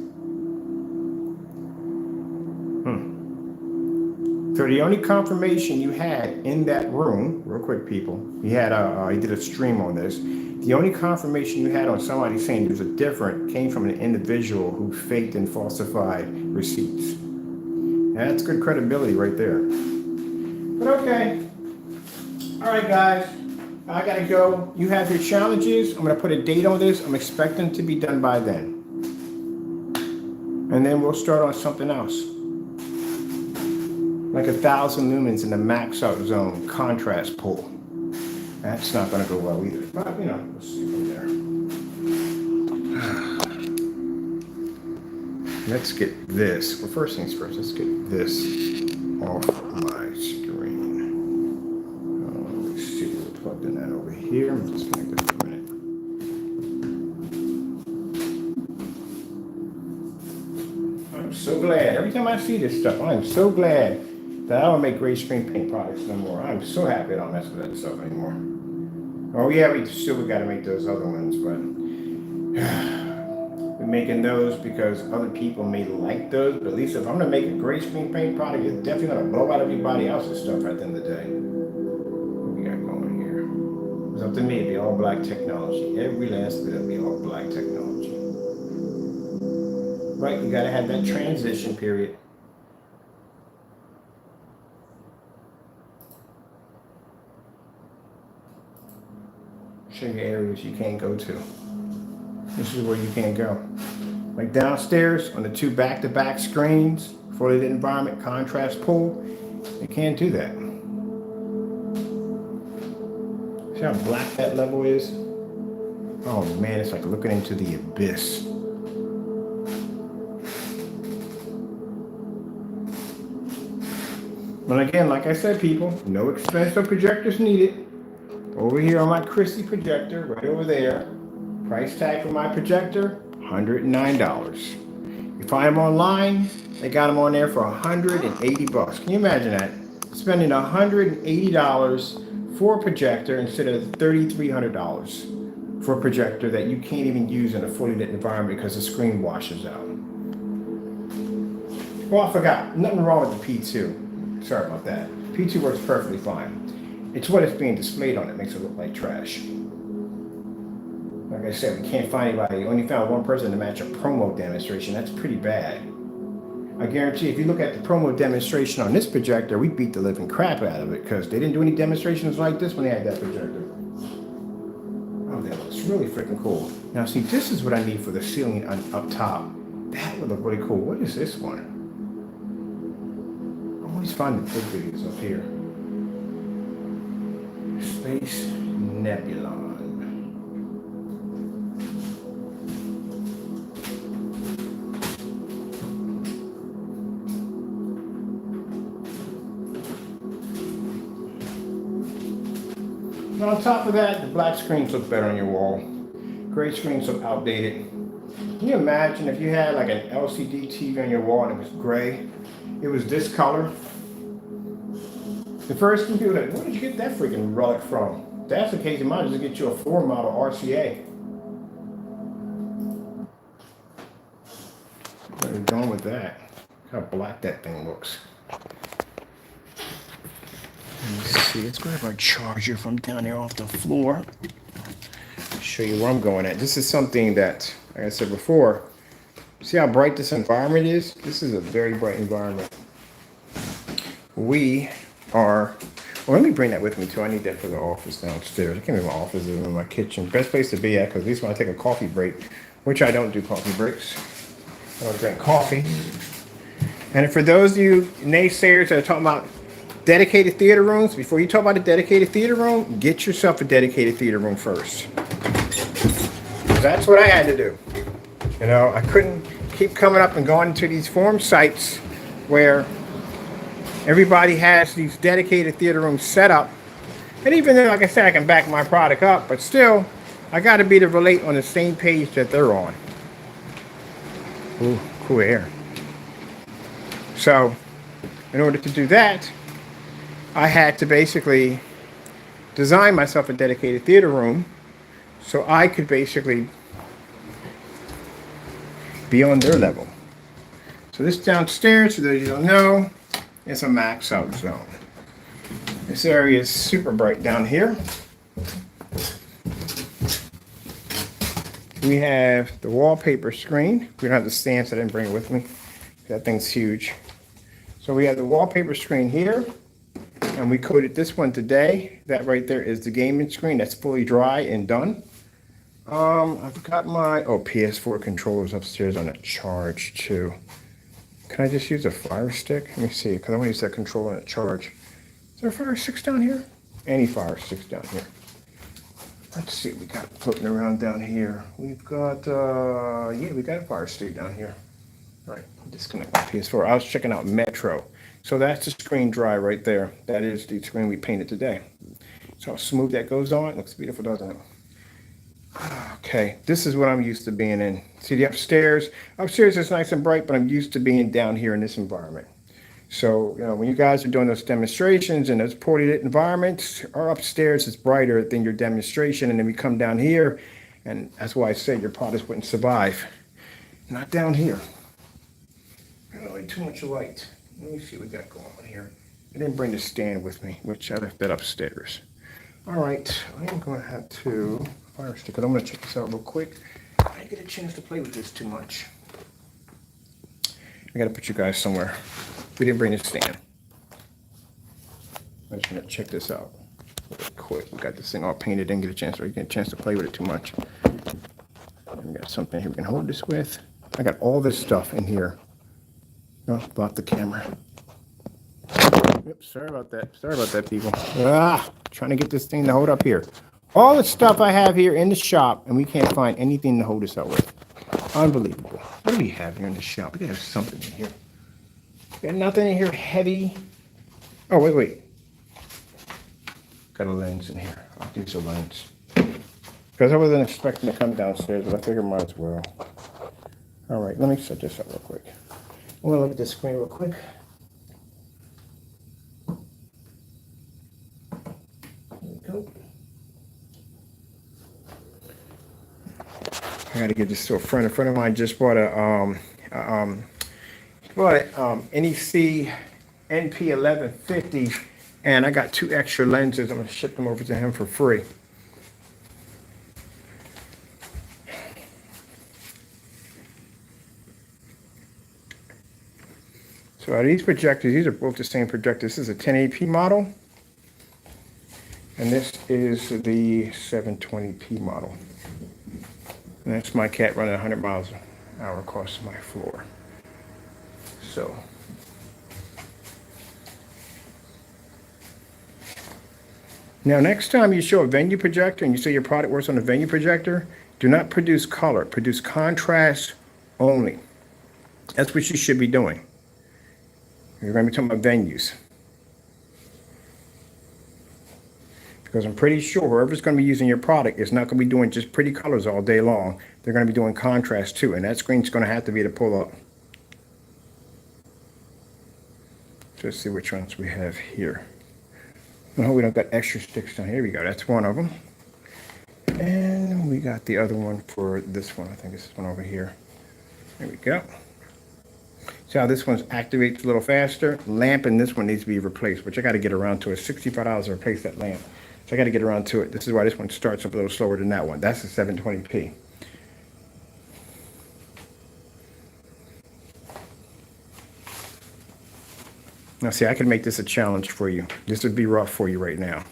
Speaker 1: So the only confirmation you had in that room, real quick, people, he did a stream on this. The only confirmation you had on somebody saying there's a different came from an individual who faked and falsified receipts. That's good credibility right there. But okay. All right, guys. I gotta go. You have your challenges. I'm gonna put a date on this. I'm expecting to be done by then. And then we'll start on something else. Like 1,000 lumens in the max out zone contrast pull. That's not gonna go well either. But you know, we'll see from there. Let's get this. Well, first things first, let's get this off my screen. Let's see, we'll plug in that over here. I'm just gonna give it a minute. I'm so glad. Every time I see this stuff, I'm so glad that I don't make gray screen paint products no more. I'm so happy I don't mess with that stuff anymore. Oh yeah, we got to make those other ones, but we're making those because other people may like those. But at least if I'm gonna make a gray screen paint product, it's definitely gonna blow out everybody else's stuff at the end of the day. What we got going here? It's up to me. It'd be all black technology. Every last bit will be all black technology. Right? You gotta have that transition period. Show you areas you can't go to. This is where you can't go. Like downstairs on the 2 back-to-back screens, fully lit environment, contrast pull, you can't do that. See how black that level is? Oh man, it's like looking into the abyss. But again, like I said, people, no expensive projectors needed. Over here on my Christie projector, right over there, price tag for my projector, $109. You find them online, they got them on there for $180. Can you imagine that? Spending $180 for a projector instead of $3,300 for a projector that you can't even use in a fully lit environment because the screen washes out. Oh, I forgot. Nothing wrong with the P2. Sorry about that. P2 works perfectly fine. It's what it's being displayed on that makes it look like trash. Like I said, we can't find anybody. We only found one person to match a promo demonstration. That's pretty bad. I guarantee if you look at the promo demonstration on this projector, we beat the living crap out of it because they didn't do any demonstrations like this when they had that projector. Oh, that looks really freaking cool. Now see, this is what I need for the ceiling up top. That would look really cool. What is this one? I always find the big videos up here. Space Nebulon. Now on top of that, the black screens look better on your wall. Gray screens look outdated. Can you imagine if you had like an LCD TV on your wall and it was gray? It was this color. The first computer, where did you get that freaking relic from? If that's the case, you might just get you a 4 model RCA. Where are you going with that? Look how black that thing looks. Let me see, let's grab our charger from down there off the floor. Show you where I'm going at. This is something that, like I said before, see how bright this environment is? This is a very bright environment. We are, well, let me bring that with me too. I need that for the office downstairs. I can't remember my office is in my kitchen. Best place to be at, because at least when I take a coffee break, which I don't do coffee breaks, I don't drink coffee. And for those of you naysayers that are talking about dedicated theater rooms, before you talk about a dedicated theater room, get yourself a dedicated theater room first. That's what I had to do. You know, I couldn't keep coming up and going to these forum sites where everybody has these dedicated theater rooms set up. And even then, like I said, I can back my product up, but still, I got to be to relate on the same page that they're on. Ooh, cool air. So, in order to do that, I had to basically design myself a dedicated theater room so I could basically be on their level. So this downstairs, for those of you who don't know, is a max out zone. This area is super bright down here. We have the wallpaper screen. We don't have the stand, so I didn't bring it with me. That thing's huge. So we have the wallpaper screen here, and we coated this one today. That right there is the gaming screen that's fully dry and done. I've got my, PS4 controllers upstairs on a charge too. Can I just use a Fire Stick? Let me see, because I want to use that controller on a charge. Is there a Fire Stick down here? Any Fire Sticks down here? Let's see what we got floating around down here. We've got, yeah, we got a Fire Stick down here. All right, disconnect my PS4. I was checking out Metro. So that's the screen dry right there. That is the screen we painted today. So how smooth that goes on. It looks beautiful, doesn't it? Okay, this is what I'm used to being in. See the upstairs? Upstairs is nice and bright, but I'm used to being down here in this environment. So, you know, when you guys are doing those demonstrations in those poorly lit environments, our upstairs is brighter than your demonstration, and then we come down here, and that's why I said your products wouldn't survive. Not down here. Really too much light. Let me see what we got going on here. I didn't bring the stand with me, which I left that upstairs. All right, I'm going to have to Fire Stick it. I'm going to check this out real quick. I didn't get a chance to play with this too much. I got to put you guys somewhere. We didn't bring the stand. I'm just going to check this out real quick. We got this thing all painted. Didn't get a chance to play with it too much. We got something here we can hold this with. I got all this stuff in here. Oh, block the camera. Oops, sorry about that, people. Trying to get this thing to hold up here. All the stuff I have here in the shop, and we can't find anything to hold us up with. Unbelievable. What do we have here in the shop? We gotta have something in here. Got nothing in here heavy. Oh, wait. Got a lens in here. I'll use a lens. Because I wasn't expecting to come downstairs, but I figured might as well. All right, let me set this up real quick. I'm gonna look at this screen real quick. There we go. how to get this to a friend. A friend of mine just bought a NEC NP 1150, and I got 2 extra lenses. I'm gonna ship them over to him for free. So are these projectors, these are both the same projector. This is a 1080p model, and this is the 720p model. And that's my cat running 100 miles an hour across my floor. So, now next time you show a venue projector and you say your product works on a venue projector, do not produce color, produce contrast only. That's what you should be doing. You're going to be talking about venues. Because I'm pretty sure whoever's going to be using your product is not going to be doing just pretty colors all day long. They're going to be doing contrast too, and that screen's going to have to be to pull up. So let's see which ones we have here. Oh, we don't got extra sticks down here. We go. That's one of them. And we got the other one for this one. I think this one over here. There we go. See how this one activates a little faster? Lamp and this one needs to be replaced, which I got to get around to. It's $65 to replace that lamp. So I got to get around to it. This is why this one starts up a little slower than that one. That's the 720p. Now see, I can make this a challenge for you. This would be rough for you right now.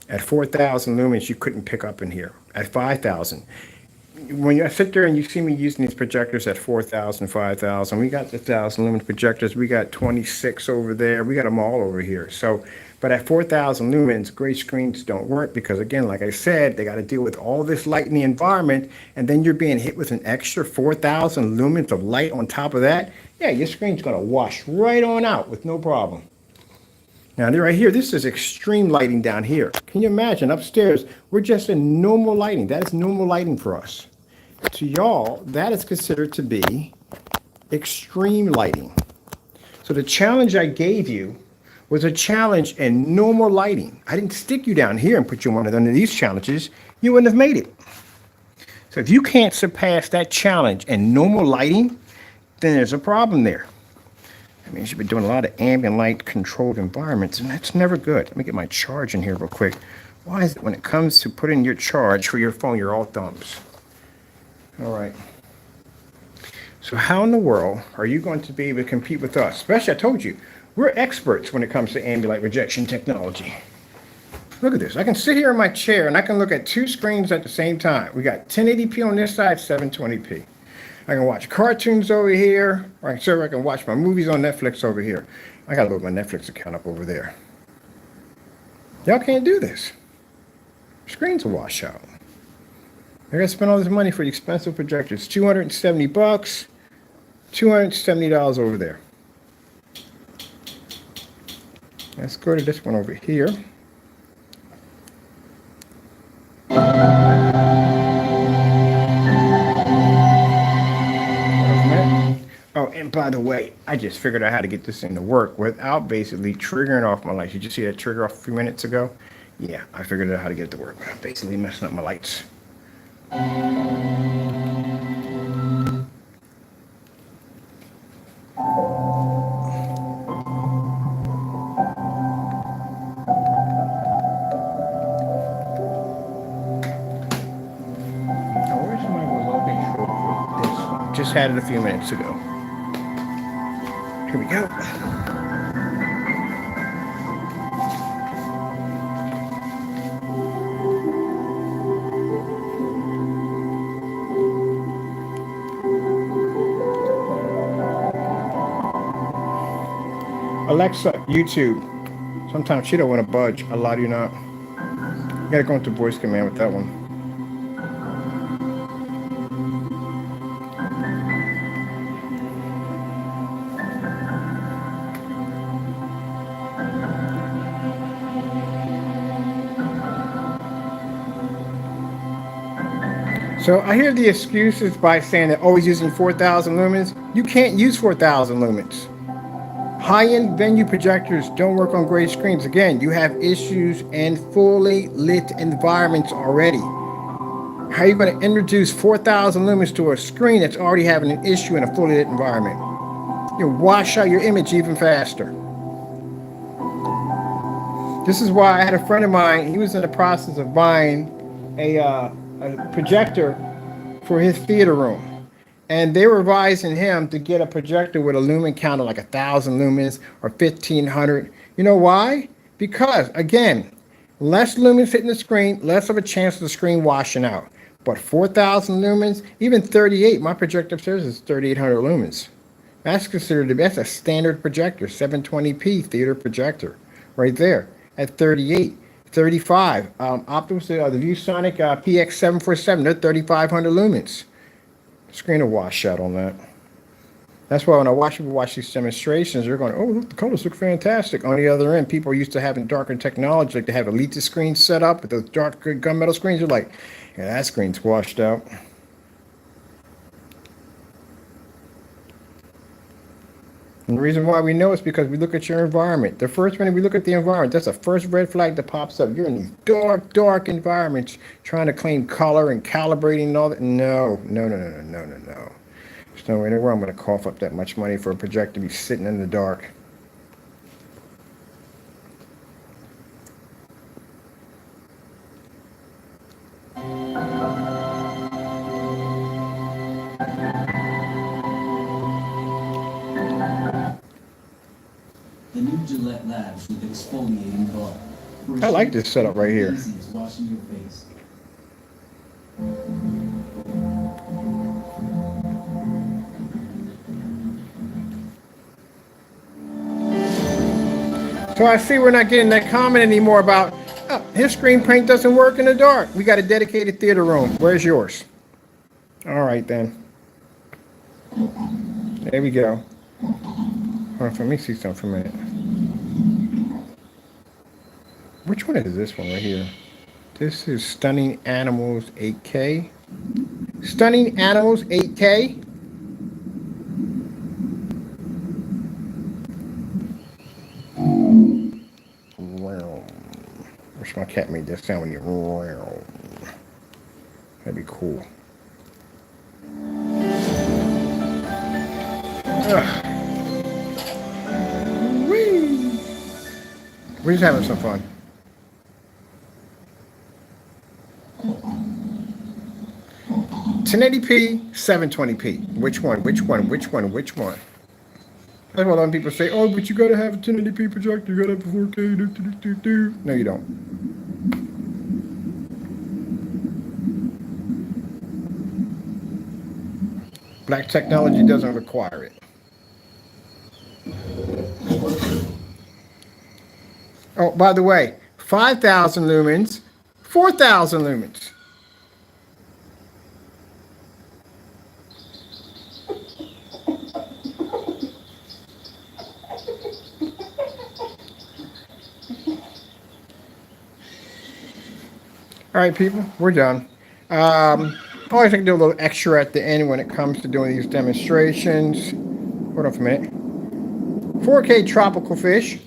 Speaker 1: At 4,000 lumens, you couldn't pick up in here. At 5,000. When you sit there and you see me using these projectors at 4,000, 5,000, we got the 1,000 lumen projectors. We got 26 over there. We got them all over here. So, but at 4,000 lumens, gray screens don't work because, again, like I said, they got to deal with all this light in the environment, and then you're being hit with an extra 4,000 lumens of light on top of that. Yeah, your screen's going to wash right on out with no problem. Now, right here, this is extreme lighting down here. Can you imagine upstairs? We're just in normal lighting. That is normal lighting for us. To y'all, that is considered to be extreme lighting. So the challenge I gave you was a challenge in normal lighting. I didn't stick you down here and put you on one of these challenges. You wouldn't have made it. So if you can't surpass that challenge in normal lighting, then there's a problem there. I mean, you should be doing a lot of ambient light controlled environments, and that's never good. Let me get my charge in here real quick. Why is it when it comes to putting your charge for your phone, you're all thumbs? All right. So how in the world are you going to be able to compete with us? Especially, I told you, we're experts when it comes to ambient light rejection technology. Look at this. I can sit here in my chair and I can look at 2 screens at the same time. We got 1080p on this side, 720p. I can watch cartoons over here. Right, so I can watch my movies on Netflix over here. I gotta load my Netflix account up over there. Y'all can't do this. Screens will wash out. I gotta spend all this money for the expensive projectors. $270, $270 over there. Let's go to this one over here. Oh, and by the way, I just figured out how to get this thing to work without basically triggering off my lights. Did you see that trigger off a few minutes ago? Yeah, I figured out how to get it to work without basically messing up my lights. Just had it a few minutes ago. Here we go. Alexa, YouTube. Sometimes she don't want to budge. I lie to you not. You gotta go into voice command with that one. So I hear the excuses by saying that always using 4,000 lumens. You can't use 4,000 lumens. High-end venue projectors don't work on gray screens. Again, you have issues in fully lit environments already. How are you going to introduce 4,000 lumens to a screen that's already having an issue in a fully lit environment? You wash out your image even faster. This is why I had a friend of mine, he was in the process of buying a projector for his theater room. And they were advising him to get a projector with a lumen count of like 1,000 lumens or 1,500. You know why? Because, again, less lumens hitting the screen, less of a chance of the screen washing out. But 4,000 lumens, even 38, my projector upstairs is 3,800 lumens. That's considered the best, a standard projector, 720p theater projector, right there at 38, 35. Optimus, the ViewSonic PX747, they're 3,500 lumens. Screen will wash out on that. That's why when I watch people watch these demonstrations, they're going, "Oh, look, the colors look fantastic." On the other end, people are used to having darker technology, like they have Elite screens set up with those dark gunmetal screens. They're like, "Yeah, that screen's washed out." And the reason why we know is because we look at your environment. The first minute we look at the environment, that's the first red flag that pops up. You're in these dark, dark environments trying to claim color and calibrating and all that. No. There's no way in the world I'm going to cough up that much money for a projector to be sitting in the dark.
Speaker 4: The new Gillette Labs with exfoliating bar.
Speaker 1: I like this setup right here.
Speaker 4: Easy as washing your face.
Speaker 1: So I see we're not getting that comment anymore about, oh, his screen print doesn't work in the dark. We got a dedicated theater room. Where's yours? All right, then. There we go. Hold on, let me see something for a minute. Which one is this one right here? This is Stunning Animals 8K. Stunning Animals 8K. Wish my cat made that sound when you. That'd be cool. Whee! We're just having some fun. (1080p), 720p. Which one? That's why a lot of people say, "Oh, but you gotta have a 1080p projector. You gotta have a 4K." No, you don't. Black technology doesn't require it. Oh, by the way, 5,000 lumens, 4,000 lumens. All right, people, we're done. I always like to do a little extra at the end when it comes to doing these demonstrations. Hold on for a minute. 4K tropical fish.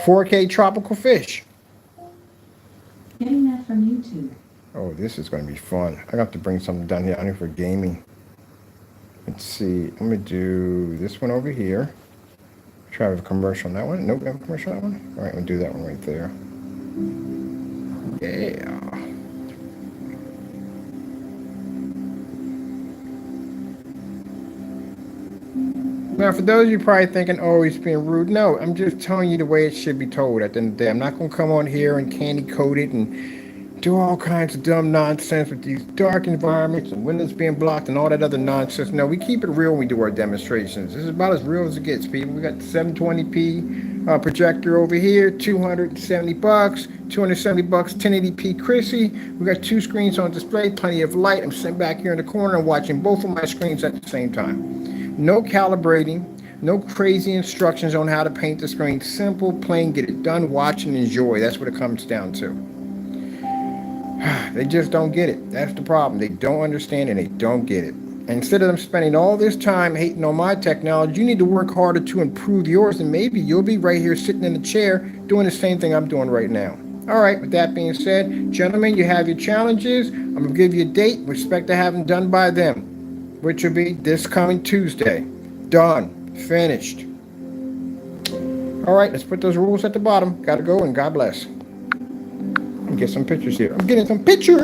Speaker 1: 4K tropical fish.
Speaker 2: Getting that from YouTube.
Speaker 1: Oh, this is going to be fun. I have to bring something down here. I need for gaming. Let's see. I'm going to do this one over here. Try to have a commercial on that one. Nope, have a commercial on that one. All right, we'll do that one right there. Yeah. Now, for those of you probably thinking, oh, he's being rude. No, I'm just telling you the way it should be told at the end of the day. I'm not going to come on here and candy coat it and do all kinds of dumb nonsense with these dark environments and windows being blocked and all that other nonsense. No, we keep it real when we do our demonstrations. This is about as real as it gets, people. We got the 720p projector over here, $270, $270, 1080p Chrissy. We got two screens on display, plenty of light. I'm sitting back here in the corner and watching both of my screens at the same time. No calibrating, no crazy instructions on how to paint the screen. Simple, plain, get it done, watch, and enjoy. That's what it comes down to. They just don't get it. That's the problem. They don't understand and they don't get it. And instead of them spending all this time hating on my technology, you need to work harder to improve yours, and maybe you'll be right here sitting in the chair doing the same thing I'm doing right now. All right, with that being said, gentlemen, you have your challenges. I'm going to give you a date. We expect to have them done by them, which will be this coming Tuesday. Done. Finished. All right, let's put those rules at the bottom. Got to go, and God bless. Let me get some pictures here. I'm getting some pictures.